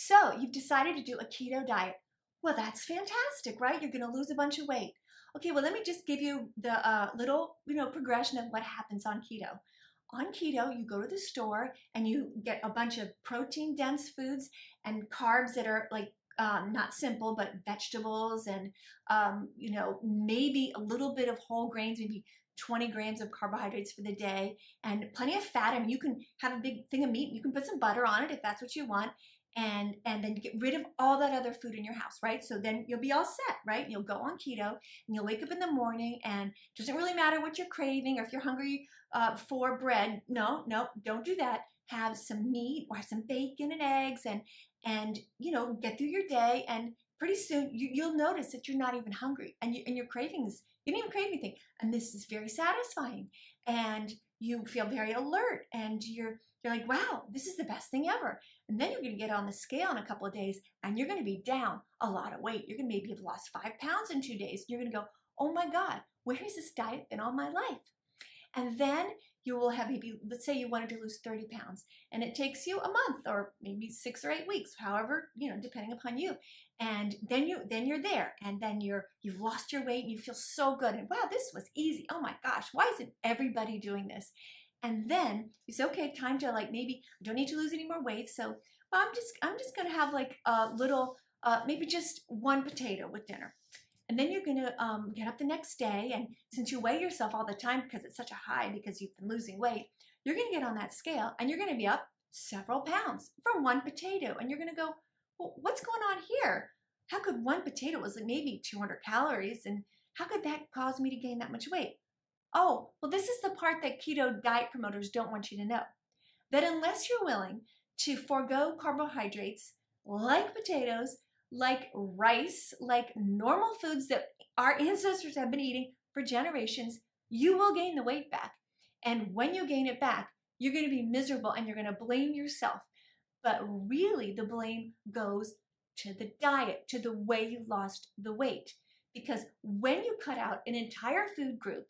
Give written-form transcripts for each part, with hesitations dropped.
So you've decided to do a keto diet. Well, that's fantastic, right? You're going to lose a bunch of weight. Okay, well, let me just give you the little, progression of what happens on keto. On keto, you go to the store and you get a bunch of protein-dense foods and carbs that are like not simple, but vegetables and, maybe a little bit of whole grains, maybe 20 grams of carbohydrates for the day, and plenty of fat. I mean, you can have a big thing of meat. You can put some butter on it if that's what you want, and then get rid of all that other food in your house, right? So then you'll be all set, right? You'll go on keto, and you'll wake up in the morning, and it doesn't really matter what you're craving or if you're hungry for bread. No, don't do that. Have some meat or some bacon and eggs, and get through your day, and pretty soon you'll notice that you're not even hungry, and your cravings, you don't even crave anything, and this is very satisfying, and you feel very alert, and you're like, wow, this is the best thing ever. And then you're going to get on the scale in a couple of days, and you're going to be down a lot of weight. You're going to maybe have lost 5 pounds in 2 days. You're going to go, oh my God, where has this diet been all my life? And then you will have maybe, let's say you wanted to lose 30 pounds, and it takes you a month or maybe 6 or 8 weeks, however, depending upon you. And then you're there, and then you've lost your weight, and you feel so good, and wow, this was easy. Oh my gosh, why isn't everybody doing this? And then you say, okay, time to, like, maybe I don't need to lose any more weight, so well, I'm just gonna have like a little, maybe just one potato with dinner. And then you're gonna get up the next day, and since you weigh yourself all the time because it's such a high because you've been losing weight, you're gonna get on that scale, and you're gonna be up several pounds from one potato, and you're gonna go, well, what's going on here? How could one potato, was like maybe 200 calories, and how could that cause me to gain that much weight? Oh, well, this is the part that keto diet promoters don't want you to know. That unless you're willing to forego carbohydrates like potatoes, like rice, like normal foods that our ancestors have been eating for generations, you will gain the weight back. And when you gain it back, you're going to be miserable and you're going to blame yourself. But really, the blame goes to the diet, to the way you lost the weight. Because when you cut out an entire food group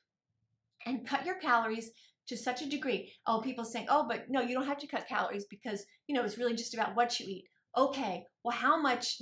and cut your calories to such a degree, oh, people saying, oh, but no, you don't have to cut calories because, it's really just about what you eat. Okay, well, how much,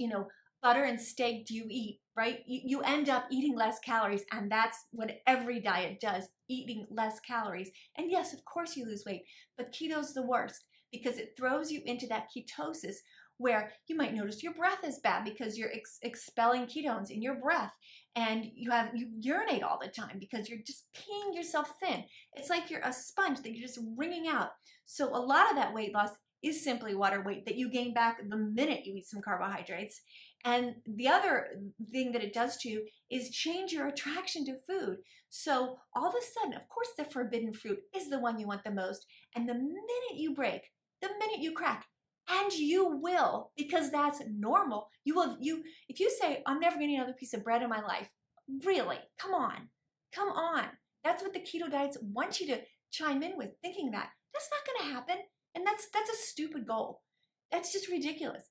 butter and steak do you eat, right? You end up eating less calories, and that's what every diet does, eating less calories. And yes, of course you lose weight, but keto's the worst because it throws you into that ketosis where you might notice your breath is bad because you're expelling ketones in your breath, and you urinate all the time because you're just peeing yourself thin. It's like you're a sponge that you're just wringing out. So a lot of that weight loss is simply water weight that you gain back the minute you eat some carbohydrates. And the other thing that it does to you is change your attraction to food. So all of a sudden, of course, the forbidden fruit is the one you want the most. And the minute you break, the minute you crack, and you will, because that's normal. If you say, I'm never going to eat another piece of bread in my life, really, come on. That's what the keto diets want you to chime in with, thinking that. That's not going to happen. And that's a stupid goal. That's just ridiculous.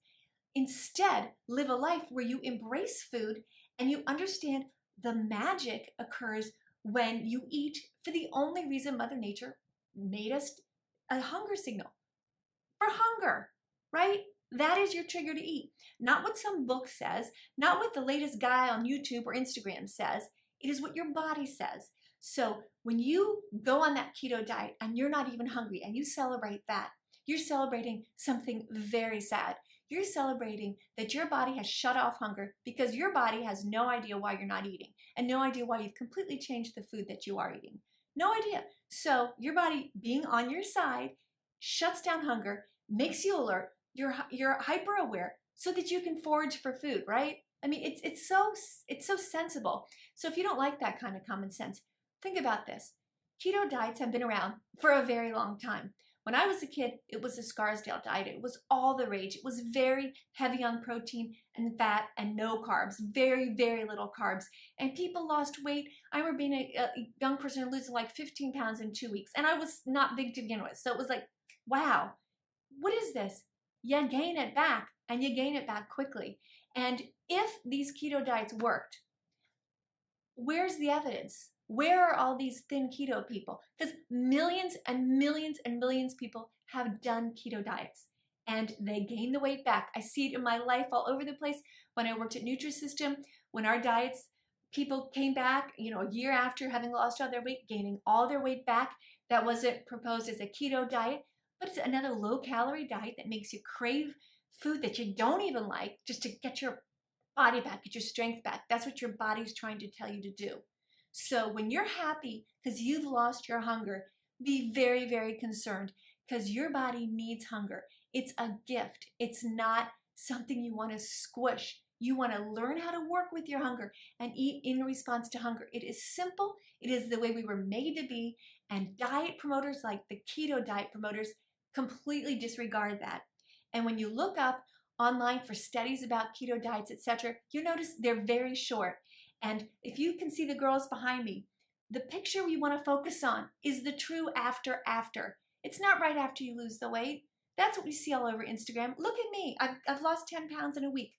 Instead, live a life where you embrace food and you understand the magic occurs when you eat for the only reason Mother Nature made us a hunger signal. For hunger, right? That is your trigger to eat. Not what some book says, not what the latest guy on YouTube or Instagram says. It is what your body says. So when you go on that keto diet and you're not even hungry and you celebrate that, you're celebrating something very sad. You're celebrating that your body has shut off hunger because your body has no idea why you're not eating and no idea why you've completely changed the food that you are eating. No idea. So your body being on your side shuts down hunger, makes you alert, you're hyper aware so that you can forage for food, right? I mean, it's so sensible. So if you don't like that kind of common sense, think about this. Keto diets have been around for a very long time. When I was a kid, it was the Scarsdale diet. It was all the rage. It was very heavy on protein and fat and no carbs, very, very little carbs. And people lost weight. I remember being a young person and losing like 15 pounds in 2 weeks. And I was not big to begin with. So it was like, wow, what is this? You gain it back, and you gain it back quickly. And if these keto diets worked, where's the evidence? Where are all these thin keto people? Because millions and millions and millions of people have done keto diets. and they gain the weight back. I see it in my life all over the place. When I worked at Nutrisystem, when our diets, people came back, a year after having lost all their weight, gaining all their weight back. That wasn't proposed as a keto diet, but it's another low-calorie diet that makes you crave food that you don't even like just to get your body back, get your strength back. That's what your body's trying to tell you to do. So when you're happy because you've lost your hunger, be very, very concerned because your body needs hunger. It's a gift. It's not something you want to squish. You want to learn how to work with your hunger and eat in response to hunger. It is simple. It is the way we were made to be. And diet promoters like the keto diet promoters completely disregard that. And when you look up online for studies about keto diets, etc., you notice they're very short. And if you can see the girls behind me, the picture we want to focus on is the true after. It's not right after you lose the weight. That's what we see all over Instagram. Look at me. I've lost 10 pounds in a week.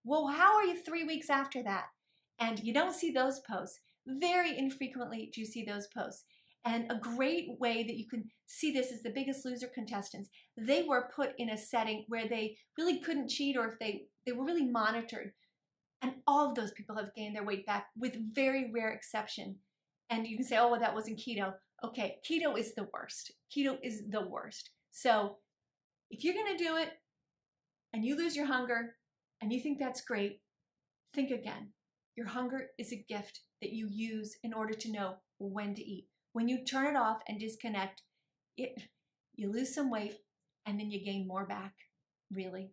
Well, how are you 3 weeks after that? And you don't see those posts. Very infrequently do you see those posts. And a great way that you can see this is the Biggest Loser contestants. They were put in a setting where they really couldn't cheat, or if they were really monitored. And all of those people have gained their weight back with very rare exception. And you can say, oh, well, that wasn't keto. Okay, keto is the worst. Keto is the worst. So if you're going to do it and you lose your hunger and you think that's great, think again. Your hunger is a gift that you use in order to know when to eat. When you turn it off and disconnect, you lose some weight and then you gain more back, really.